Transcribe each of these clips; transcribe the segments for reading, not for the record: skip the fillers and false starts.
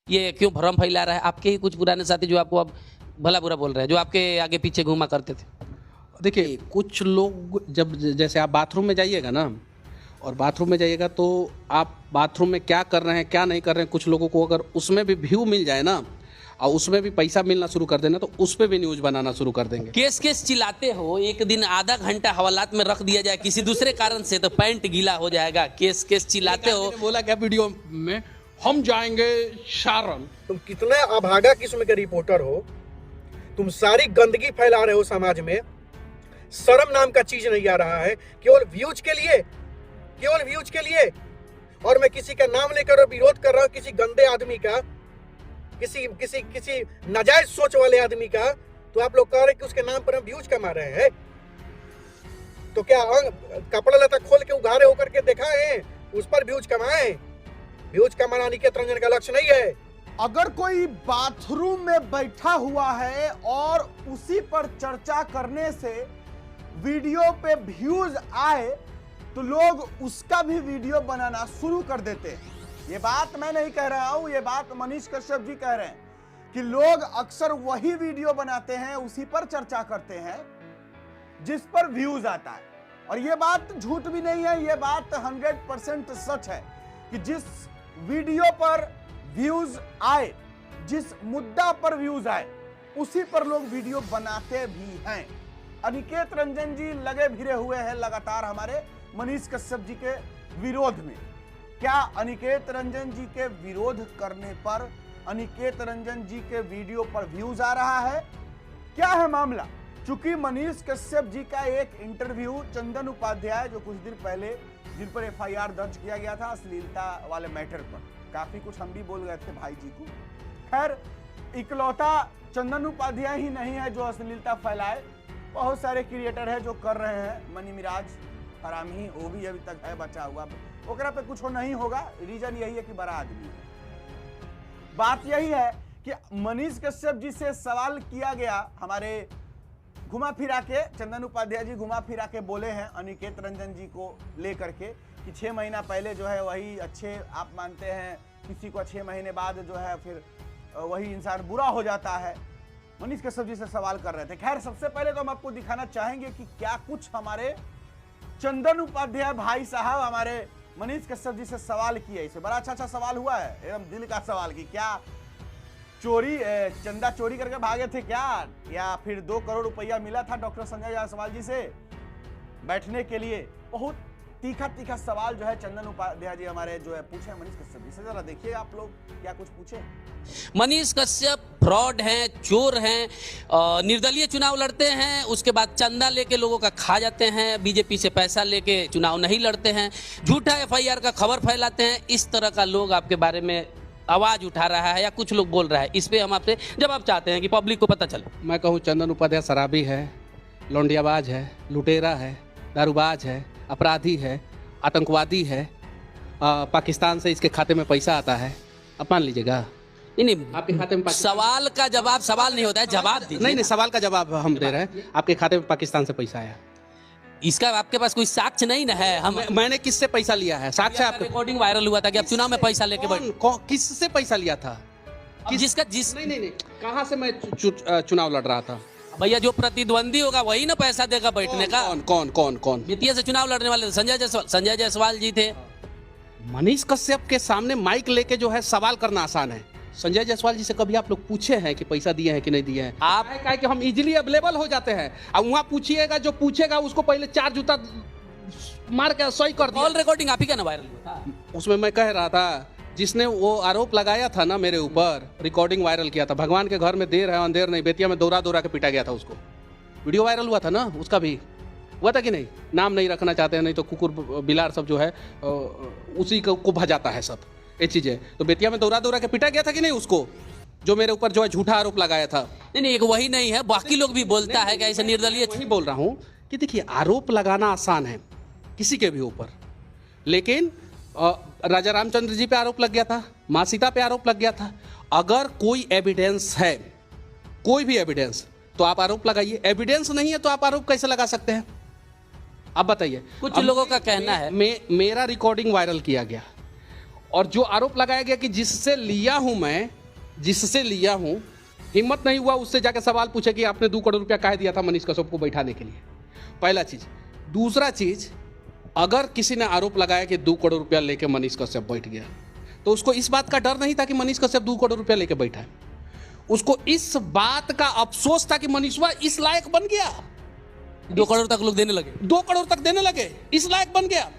ये क्यों भ्रम फैला रहा है? आपके ही कुछ पुराने साथी जो आपको अब भला बुरा बोल रहे हैं, जो आपके आगे पीछे घूमा करते थे। देखिए, कुछ लोग जब जैसे आप बाथरूम में जाइएगा ना, और बाथरूम में जाइएगा तो आप बाथरूम में क्या कर रहे हैं क्या नहीं कर रहे हैं, कुछ लोगों को अगर उसमें भी व्यू मिल जाए ना और उसमें भी पैसा मिलना शुरू कर देना तो उस पर भी न्यूज बनाना शुरू कर देंगे। केस केस चिल्लाते हो, एक दिन आधा घंटा हवालात में रख दिया जाए किसी दूसरे कारण से तो पैंट गीला हो जाएगा। केस केस चिल्लाते हो। बोला क्या वीडियो में, हम जाएंगे सारण। तुम कितने अभागा किस्म के रिपोर्टर हो, तुम सारी गंदगी फैला रहे हो समाज में। शर्म नाम का चीज नहीं आ रहा है, केवल व्यूज के लिए, केवल व्यूज के लिए। और मैं किसी का नाम लेकर विरोध कर रहा हूं, किसी गंदे आदमी का, किसी किसी किसी नाजायज सोच वाले आदमी का, तो आप लोग कह रहे हैं कि उसके नाम पर हम व्यूज कमा रहे हैं। तो क्या कपड़ा लता खोल के उघारे होकर के दिखाएं, उस पर व्यूज कमाएं? व्यूज कमाना निकेत रंजन का लक्ष्य नहीं है। अगर कोई बाथरूम में बैठा हुआ है और उसी पर चर्चा करने से वीडियो पे व्यूज आए तो लोग उसका भी वीडियो बनाना शुरू कर देते हैं। ये बात मैं नहीं कह रहा हूं, ये बात मनीष कश्यप जी कह रहे हैं कि लोग अक्सर वही वीडियो बनाते हैं, उसी पर चर्चा करते हैं जिस पर व्यूज आता है। और ये बात झूठ भी नहीं है, ये बात 100% सच है कि जिस वीडियो पर व्यूज आए, जिस मुद्दा पर व्यूज आए, उसी पर लोग वीडियो बनाते भी हैं। अनिकेत रंजन जी लगे भिड़े हुए हैं लगातार हमारे मनीष कश्यप जी के विरोध में। क्या अनिकेत रंजन जी के विरोध करने पर अनिकेत रंजन जी के वीडियो पर व्यूज आ रहा है? क्या है मामला? चूंकि मनीष कश्यप जी का एक इंटरव्यू चंदन उपाध्याय, जो कुछ दिन पहले जिन पर FIR दर्ज किया गया था अश्लीलता वाले मैटर पर, काफी कुछ हम भी बोल गए थे भाई जी को। खैर, इकलौता चंदन उपाध्याय ही नहीं है जो अश्लीलता फैलाए, बहुत सारे क्रिएटर है जो कर रहे हैं। मनी मिराज हरामी, वो भी अभी तक है बचा हुआ, ओकरा पे कुछ नहीं होगा। रीजन यही है कि बड़ा आदमी है। बात यही है कि मनीष कश्यप जी से सवाल किया गया, हमारे घुमा फिरा के चंदन उपाध्याय जी घुमा फिरा के बोले हैं अनिकेत रंजन जी को लेकर के कि 6 महीना पहले जो है वही अच्छे आप मानते हैं, किसी को 6 महीने बाद जो है फिर वही इंसान बुरा हो जाता है। मनीष कश्यप जी से सवाल कर रहे थे। खैर, सबसे पहले तो हम आपको दिखाना चाहेंगे कि क्या कुछ हमारे चंदन उपाध्याय भाई साहब हमारे मनीष कश्यप जी से सवाल किए। इसे बड़ा अच्छा सवाल हुआ है, एकदम दिल का सवाल कि क्या चोरी चंदा चोरी करके भागे थे क्या, या फिर 2 करोड़ रुपया मिला था डॉक्टर संजय जायसवाल जी से बैठने के लिए। बहुत तीखा सवाल जो है चंदन उपाध्याय जी हमारे जो है पूछे मनीष कश्यप जी से। जरा देखिए आप लोग क्या कुछ पूछे। मनीष कश्यप फ्रॉड हैं, चोर हैं, निर्दलीय चुनाव लड़ते हैं, उसके बाद चंदा लेके लोगों का खा जाते हैं, बीजेपी से पैसा लेके चुनाव नहीं लड़ते हैं, झूठा FIR का खबर फैलाते हैं। इस तरह का लोग आपके बारे में आवाज उठा रहा है या कुछ लोग बोल रहा है, इस पे हम आपसे जवाब चाहते हैं कि पब्लिक को पता चले। मैं कहूँ चंदन उपाध्याय शराबी है, लौंडियाबाज है, लुटेरा है, दारूबाज है, अपराधी है, आतंकवादी है, पाकिस्तान से इसके खाते में पैसा आता है। अब मान लीजिएगा नहीं, आपके खाते में सवाल का जवाब सवाल नहीं होता है, जवाब दीजिए। नहीं, सवाल का जवाब हम दे रहे हैं। आपके खाते में पाकिस्तान से पैसा आया, इसका आपके पास कोई साक्ष्य नहीं ना है? मैंने किससे पैसा लिया है? साक्ष्य आपके रिकॉर्डिंग वायरल हुआ था कि आप चुनाव में पैसा लेके बैठे। किससे पैसा लिया था? नहीं, कहाँ से मैं चुनाव लड़ रहा था? भैया, जो प्रतिद्वंदी होगा वही ना पैसा देगा बैठने का। कौन? बेतिया से चुनाव लड़ने वाले संजय जायसवाल जी थे। मनीष कश्यप के सामने माइक लेके जो है सवाल करना आसान है। संजय जायसवाल जी से कभी आप लोग पूछे हैं कि पैसा दिए हैं कि नहीं दिए हैं? आप कहे कि हम इजीली अवेलेबल हो जाते हैं, अब वहाँ पूछिएगा, जो पूछेगा उसको पहले 4 जूता मार के सही कर दिया। कॉल रिकॉर्डिंग आप ही का ना वायरल हुआ था? उसमें मैं कह रहा था, जिसने वो आरोप लगाया था ना मेरे ऊपर, रिकॉर्डिंग वायरल किया था। भगवान के घर में देर है अंधेर नहीं, बेतिया में दौरा के पीटा गया था उसको। वीडियो वायरल हुआ था ना, उसका भी हुआ था कि नहीं? नाम नहीं रखना चाहते हैं, नहीं तो कुकुर बिलार सब जो है उसी को भजाता है सब ये चीजें। तो बेतिया में दौरा के पीटा गया था कि नहीं उसको, जो मेरे ऊपर जो है झूठा आरोप लगाया था। नहीं, एक वही नहीं है, बाकी लोग भी बोलता है कि ऐसे निर्दलीय। वही बोल रहा हूँ कि देखिए, आरोप लगाना आसान है किसी के भी ऊपर, लेकिन राजा रामचंद्र जी पे आरोप लग गया था, माँ सीता पे आरोप लग गया था। अगर कोई एविडेंस है, कोई भी एविडेंस, तो आप आरोप लगाइए। एविडेंस नहीं है तो आप आरोप कैसे लगा सकते हैं? अब बताइए। कुछ लोगों का कहना है मेरा रिकॉर्डिंग वायरल किया गया और जो आरोप लगाया गया कि जिससे लिया हूं मैं, जिससे लिया हूं, हिम्मत नहीं हुआ उससे जाकर सवाल पूछे कि आपने 2 करोड़ रुपया काहे दिया था मनीष कश्यप को बैठाने के लिए। पहला चीज। दूसरा चीज, अगर किसी ने आरोप लगाया कि 2 करोड़ रुपया लेके मनीष कश्यप बैठ गया, तो उसको इस बात का डर नहीं था कि मनीष कश्यप 2 करोड़ रुपया लेके बैठा है। उसको इस बात का अफसोस था कि मनीषवा इस लायक बन गया, 2 करोड़ तक लोग देने लगे, 2 करोड़ तक देने लगे, इस लायक बन गया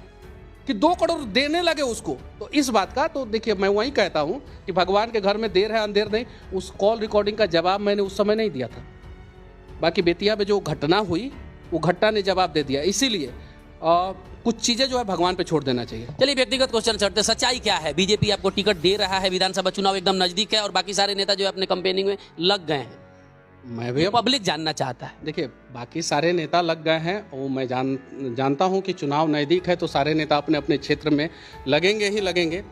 कि 2 करोड़ देने लगे उसको। तो इस बात का, तो देखिए मैं वही कहता हूं कि भगवान के घर में देर है अंधेर नहीं। उस कॉल रिकॉर्डिंग का जवाब मैंने उस समय नहीं दिया था। बाकी बेतिया में जो घटना हुई वो घटना ने जवाब दे दिया। इसीलिए कुछ चीजें जो है भगवान पे छोड़ देना चाहिए। चलिए व्यक्तिगत क्वेश्चन चढ़ते, सच्चाई क्या है? बीजेपी आपको टिकट दे रहा है, विधानसभा चुनाव एकदम नजदीक है और बाकी सारे नेता जो है अपने कैंपेनिंग में लग गए हैं, मैं भी पब्लिक जानना चाहता है। देखिए, बाकी सारे नेता लग गए हैं, वो मैं जानता हूं कि चुनाव नज़दीक है तो सारे नेता अपने अपने क्षेत्र में लगेंगे ही लगेंगे।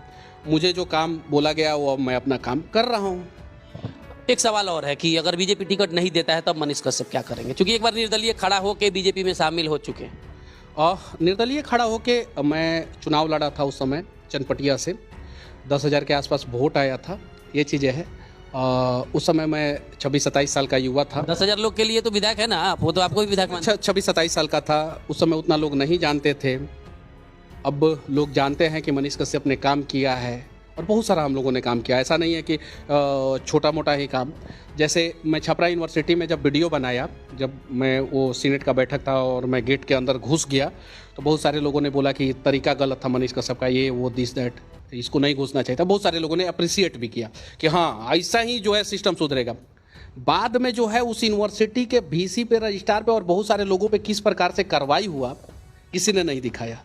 मुझे जो काम बोला गया वो मैं अपना काम कर रहा हूं। एक सवाल और है कि अगर बीजेपी टिकट नहीं देता है तब मनीष कश्यप क्या करेंगे? क्योंकि एक बार निर्दलीय खड़ा होकर बीजेपी में शामिल हो चुके हैं। निर्दलीय खड़ा होके मैं चुनाव लड़ा था उस समय चनपटिया से, 10,000 के आसपास वोट आया था। ये चीज़ें हैं। उस समय मैं 26-27 साल का युवा था। 10,000 लोग के लिए तो विधायक है ना आप, वो तो आपको भी विधायक मानते हैं। 26-27 साल का था उस समय, उतना लोग नहीं जानते थे। अब लोग जानते हैं कि मनीष कश्यप ने काम किया है और बहुत सारा हम लोगों ने काम किया। ऐसा नहीं है कि छोटा मोटा ही काम। जैसे मैं छपरा यूनिवर्सिटी में जब वीडियो बनाया, जब मैं वो सीनेट का बैठक था और मैं गेट के अंदर घुस गया, तो बहुत सारे लोगों ने बोला कि तरीका गलत था मनीष कश्यप का, ये वो दिस दैट, इसको नहीं घुसना चाहिए था। बहुत सारे लोगों ने अप्रिसिएट भी किया कि हाँ ऐसा ही जो है सिस्टम सुधरेगा। बाद में जो है उस यूनिवर्सिटी के VC पे, रजिस्ट्रार पे और बहुत सारे लोगों पे किस प्रकार से कार्रवाई हुआ किसी ने नहीं दिखाया।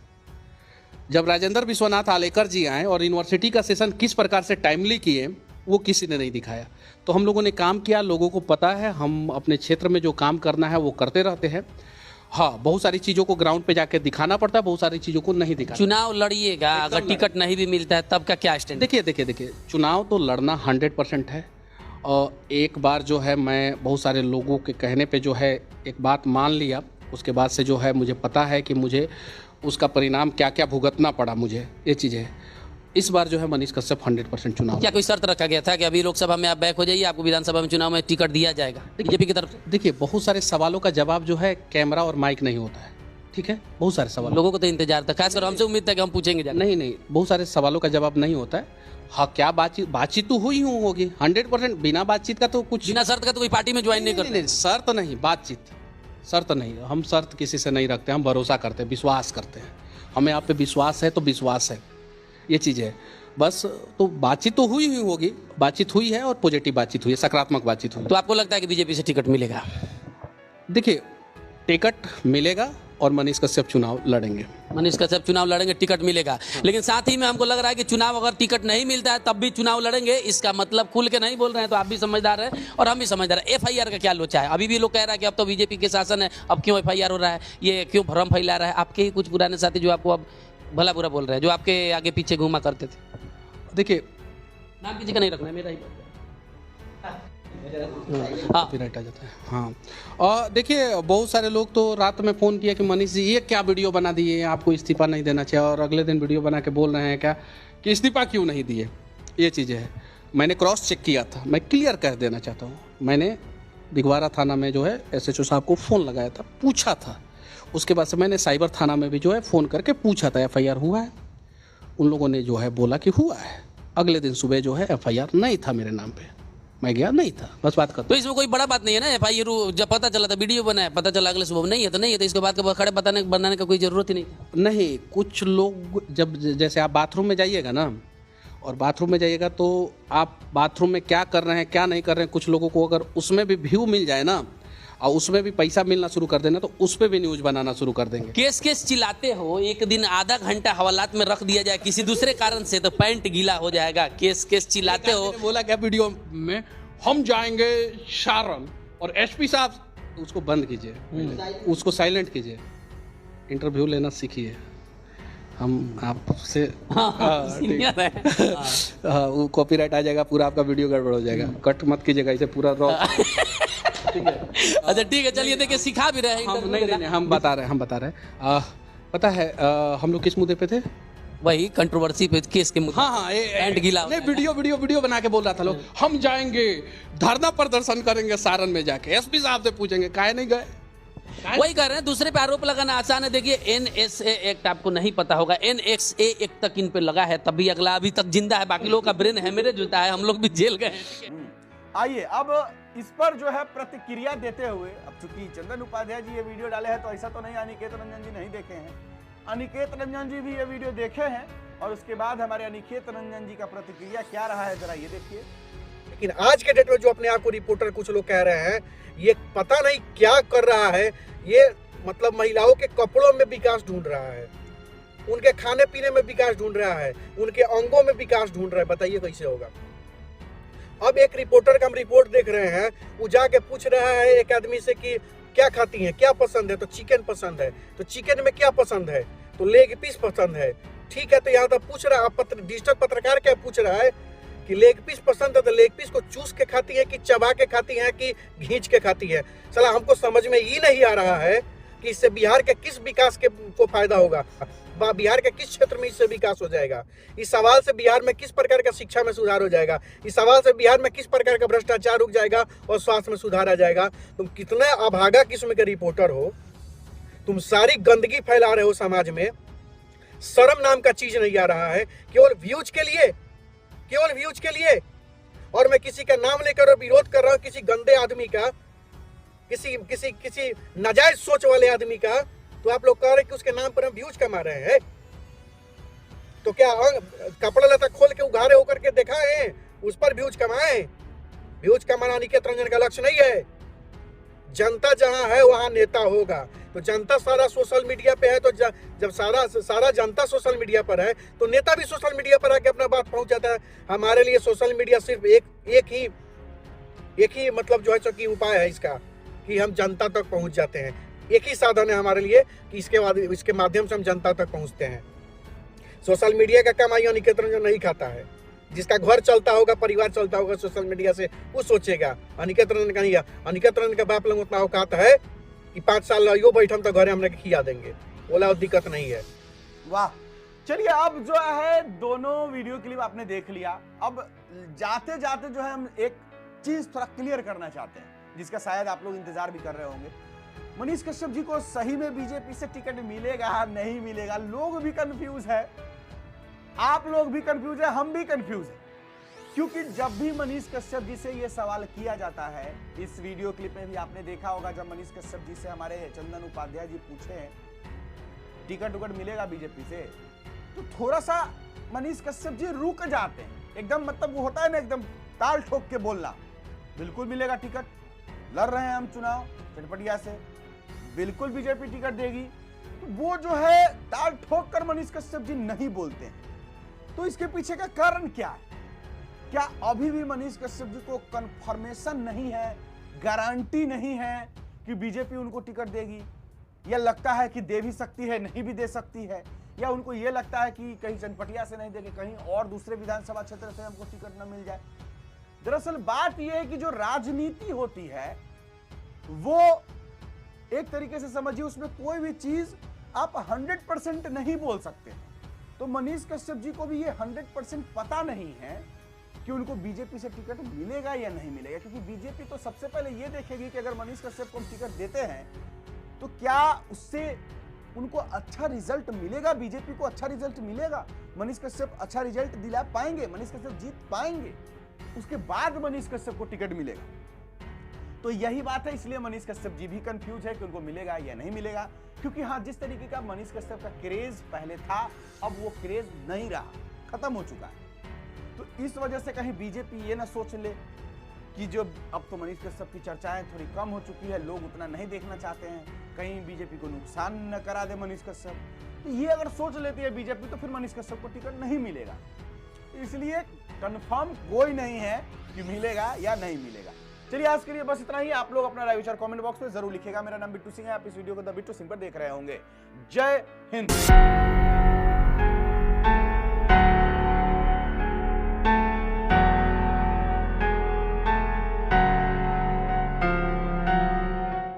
जब राजेंद्र विश्वनाथ आलेकर जी आए और यूनिवर्सिटी का सेशन किस प्रकार से टाइमली किए वो किसी ने नहीं दिखाया। तो हम लोगों ने काम किया, लोगों को पता है, हम अपने क्षेत्र में जो काम करना है वो करते रहते हैं। हाँ, बहुत सारी चीज़ों को ग्राउंड पे जाके दिखाना पड़ता है, बहुत सारी चीज़ों को नहीं दिखाना। चुनाव लड़िएगा, अगर टिकट नहीं भी मिलता है तब का क्या स्टैंड? देखिए, चुनाव तो लड़ना 100% है। और एक बार जो है मैं बहुत सारे लोगों के कहने पे जो है एक बात मान लिया, उसके बाद से जो है मुझे पता है कि मुझे उसका परिणाम क्या क्या भुगतना पड़ा मुझे। ये चीज़ें इस बार जो है मनीष कश्यप 100% चुनाव। क्या कोई शर्त रखा गया था कि अभी लोकसभा में आप बैक हो जाइए, आपको विधानसभा में चुनाव में टिकट दिया जाएगा बीजेपी की तरफ से? देखिए, बहुत सारे सवालों का जवाब जो है कैमरा और माइक नहीं होता है, ठीक है। बहुत सारे सवाल, लोगों को तो इंतजार था, खासकर हमसे उम्मीद था कि हम पूछेंगे। नहीं, बहुत सारे सवालों का जवाब नहीं होता है। हाँ, क्या बातचीत तो हुई होगी 100%। बिना बातचीत का तो कुछ, बिना शर्त का तो कोई पार्टी में ज्वाइन नहीं करते। शर्त नहीं, बातचीत, शर्त नहीं। हम शर्त किसी से नहीं रखते, हम भरोसा करते हैं, विश्वास करते हैं। हमें आप पे विश्वास है तो विश्वास है, ये चीज़ है बस। तो बातचीत तो हुई होगी, बातचीत हुई है और पॉजिटिव बातचीत हुई है, सकारात्मक बातचीत हुई। तो आपको लगता है कि बीजेपी से टिकट मिलेगा? देखिए, टिकट मिलेगा और मनीष कश्यप चुनाव लड़ेंगे। मनीष कश्यप चुनाव लड़ेंगे, टिकट मिलेगा। लेकिन साथ ही में हमको लग रहा है कि चुनाव अगर टिकट नहीं मिलता है तब भी चुनाव लड़ेंगे। इसका मतलब खुल के नहीं बोल रहे हैं, तो आप भी समझदार हैं और हम भी समझदार हैं। FIR का क्या लोचा है? अभी भी लोग कह रहा है कि अब तो बीजेपी के शासन है, अब क्यों FIR हो रहा है, ये क्यों भ्रम फैला रहा है? आपके ही कुछ पुराने साथी जो आपको अब भला बुरा बोल रहे हैं, जो आपके आगे पीछे घूमा करते थे। देखिए, नाम किसी का नहीं रखना है, मेरा ही। कॉपीराइट आ जाता है। हाँ, और देखिए, बहुत सारे लोग तो रात में फ़ोन किया कि मनीष जी ये क्या वीडियो बना दिए, आपको इस्तीफा नहीं देना चाहिए, और अगले दिन वीडियो बना के बोल रहे हैं क्या कि इस्तीफा क्यों नहीं दिए। ये चीज़ें हैं। मैंने क्रॉस चेक किया था, मैं क्लियर कर देना चाहता हूँ। मैंने दिघवारा थाना में जो है SHO साहब को फ़ोन लगाया था, पूछा था। उसके बाद से मैंने साइबर थाना में भी जो है फ़ोन करके पूछा था FIR हुआ है। उन लोगों ने जो है बोला कि हुआ है। अगले दिन सुबह जो है FIR नहीं था मेरे नाम पे, मैं गया, नहीं था, बस बात कर। तो इसमें कोई बड़ा बात नहीं है ना। FIR जब पता चला था, वीडियो बना है, पता चला अगले सुबह नहीं है तो नहीं है, तो इसके बाद के खड़े बनाने का कोई जरूरत ही नहीं। नहीं, कुछ लोग जब, जैसे आप बाथरूम में जाइएगा ना, और बाथरूम में जाइएगा तो आप बाथरूम में क्या कर रहे हैं क्या नहीं कर रहे हैं, कुछ लोगों को अगर उसमें भी व्यू मिल जाए ना और उसमें भी पैसा मिलना शुरू कर देना, तो उस पर भी न्यूज बनाना शुरू कर देंगे। केस चिल्लाते हो, एक दिन आधा घंटा हवालात में रख दिया जाए किसी दूसरे कारण से तो पैंट गीला हो जाएगा। केस चिल्लाते हो। बोला क्या वीडियो में, हम जाएंगे सारण और SP साहब, उसको बंद कीजिए, उसको साइलेंट कीजिए, इंटरव्यू लेना सीखिए। हम आपसे सीनियर है। वो कॉपीराइट आ जाएगा, पूरा आपका वीडियो गड़बड़ हो जाएगा। कट मत कीजिएगा, इसे पूरा रॉ। ठीक है, अच्छा ठीक है, चलिए देखिए, सिखा भी रहे हैं। हम नहीं, हम बता रहे हैं। पता है हम लोग किस मुद्दे पे थे? वही कंट्रोवर्सी पे केस के मुद्दे हाँ एंड गीला नहीं, वीडियो बना के बोल रहा था लोग, हम जाएंगे धरना प्रदर्शन करेंगे सारण में जाके, एसपी साहब से पूछेंगे काहे नहीं गए। वही कर रहे हैं, दूसरे पे आरोप लगाना आसान है। देखिए एनएसए एक्ट आपको नहीं पता होगा, एनएक्सए एक्ट तक इन पे लगा है, तभी अगला अभी तक जिंदा है, बाकी लोगों का ब्रेन हेमरेज होता है, हम लोग भी जेल गए हैं। आइए अब इस पर जो है प्रतिक्रिया देते हुए, अब चूंकि चंदन उपाध्याय जी ये वीडियो डाले हैं तो ऐसा तो नहीं अनिकेत रंजन जी नहीं देखे हैं, अनिकेत रंजन जी भी ये वीडियो देखे हैं और उसके बाद हमारे अनिकेत रंजन जी का प्रतिक्रिया क्या रहा है जरा ये देखिए। लेकिन आज के डेट में जो अपने आप को रिपोर्टर कुछ लोग कह रहे हैं, ये पता नहीं क्या कर रहा है, ये मतलब महिलाओं के कपड़ों में विकास ढूंढ रहा है, उनके खाने पीने में विकास ढूंढ रहा है, उनके अंगों में विकास ढूंढ रहा है। बताइए कैसे होगा। अब एक रिपोर्टर का हम रिपोर्ट देख रहे हैं, वो जाके पूछ रहा है एक आदमी से कि क्या खाती हैं, क्या पसंद है, तो चिकन पसंद है, तो चिकन में क्या पसंद है, तो लेग पीस पसंद है। ठीक है, तो यहाँ तो पूछ रहा है, डिजिटल पत्रकार क्या पूछ रहा है कि लेग पीस पसंद है, तो लेग पीस को चूस के खाती है कि चबा के खाती है कि घींच के खाती है। साला हमको समझ में ये नहीं आ रहा है कि इससे बिहार के किस विकास को फायदा होगा, बिहार के किस क्षेत्र में इससे विकास हो जाएगा, इस सवाल से बिहार में किस प्रकार का शिक्षा में सुधार हो जाएगा, इस सवाल से बिहार में किस प्रकार का भ्रष्टाचार रुक जाएगा और स्वास्थ्य में सुधार आ जाएगा। तुम कितने अभागा किस्म के रिपोर्टर हो, तुम सारी गंदगी फैला रहे हो समाज में, शर्म नाम का चीज नहीं आ रहा है, केवल व्यूज के लिए, केवल व्यूज के लिए। और मैं किसी का नाम लेकर विरोध कर रहा हूं, किसी गंदे आदमी का, किसी नाजायज सोच वाले आदमी का, तो आप लोग कह रहे कि उसके नाम पर हम व्यूज कमा रहे हैं। तो क्या कपड़ा लता खोल के उघारे होकर के देखा है, उस पर व्यूज कमाए? व्यूज कमाना अनिकेत रंजन का लक्ष्य नहीं है। जनता जहां है वहां नेता होगा। तो जनता सारा सोशल मीडिया पे है, तो जब सारा जनता सोशल मीडिया पर है तो नेता भी सोशल मीडिया पर आके अपना बात पहुंच जाता है। हमारे लिए सोशल मीडिया सिर्फ एक ही मतलब जो है सो कि उपाय है इसका, कि हम जनता तक पहुंच जाते हैं। एक ही साधन है हमारे लिए कि इसके माध्यम से हम जनता तक पहुंचते हैं। सोशल मीडिया का कमाई अनिकेत रंजन नहीं खाता है। जिसका घर चलता होगा, परिवार चलता होगा सोशल मीडिया से, वो सोचेगा। अनिकेत रंजन का नहीं है। अनिकेत रंजन का बाप लोग उतना औकात है कि 5 साल रहियो बैठम तो घरे हमने खिया देंगे, बोला दिक्कत नहीं है। वाह, चलिए अब जो है दोनों वीडियो क्लिप आपने देख लिया। अब जाते जाते जो है हम एक चीज थोड़ा क्लियर करना चाहते हैं, जिसका शायद आप लोग इंतजार भी कर रहे होंगे। मनीष कश्यप जी को सही में बीजेपी से टिकट मिलेगा नहीं मिलेगा? लोग भी कंफ्यूज है, आप लोग भी कंफ्यूज है, हम भी कंफ्यूज है। क्योंकि जब भी मनीष कश्यप जी से ये सवाल किया जाता है, इस वीडियो क्लिप में भी आपने देखा होगा, जब मनीष कश्यप जी से हमारे चंदन उपाध्याय जी पूछे टिकट उकट मिलेगा बीजेपी से, तो थोड़ा सा मनीष कश्यप जी रुक जाते हैं। एकदम मतलब वो होता है ना, एकदम ताल ठोक के बोलना, बिल्कुल मिलेगा टिकट, लड़ रहे हैं हम चुनाव चटपटिया से, बिल्कुल बीजेपी टिकट देगी। तो वो जो है ताल ठोक कर मनीष कश्यप जी नहीं बोलते हैं। तो इसके पीछे का कारण क्या है? क्या अभी भी मनीष कश्यप जी को कंफर्मेशन नहीं है, गारंटी नहीं है कि बीजेपी उनको टिकट देगी? या लगता है कि दे भी सकती है, नहीं भी दे सकती है? या उनको ये लगता है कि कहीं चनपटिया से नहीं देंगे, कहीं और दूसरे विधानसभा क्षेत्र से हमको टिकट न मिल जाए? दरअसल बात यह है कि जो राजनीति होती है वो एक तरीके से समझिए, उसमें कोई भी चीज आप 100% नहीं बोल सकते। तो मनीष कश्यप जी को भी ये 100% पता नहीं है कि उनको बीजेपी से टिकट मिलेगा या नहीं मिलेगा, क्योंकि बीजेपी तो सबसे पहले ये देखेगी कि अगर मनीष कश्यप को हम टिकट देते हैं तो क्या उससे उनको अच्छा रिजल्ट मिलेगा, बीजेपी को अच्छा रिजल्ट मिलेगा, मनीष कश्यप अच्छा रिजल्ट दिला पाएंगे, मनीष कश्यप जीत पाएंगे, उसके बाद मनीष कश्यप को टिकट मिलेगा। तो यही बात है, इसलिए मनीष कश्यप जी भी कंफ्यूज है कि उनको मिलेगा या नहीं मिलेगा। क्योंकि हाँ, जिस तरीके का मनीष कश्यप का क्रेज पहले था, अब वो क्रेज नहीं रहा, खत्म हो चुका है। तो इस वजह से कहीं बीजेपी ये ना सोच ले कि जो अब तो मनीष कश्यप की चर्चाएं थोड़ी कम हो चुकी है, लोग उतना नहीं देखना चाहते हैं, कहीं बीजेपी को नुकसान न करा दे मनीष कश्यप। तो ये अगर सोच लेती है बीजेपी तो फिर मनीष कश्यप को टिकट नहीं मिलेगा। इसलिए कंफर्म कोई नहीं है कि मिलेगा या नहीं मिलेगा। चलिए आज के लिए बस इतना ही। आप लोग अपना राय विचार कमेंट बॉक्स में जरूर लिखिएगा। मेरा नाम बिट्टू सिंह है, आप इस वीडियो को द बिट्टू सिंह पर देख रहे होंगे। जय हिंद।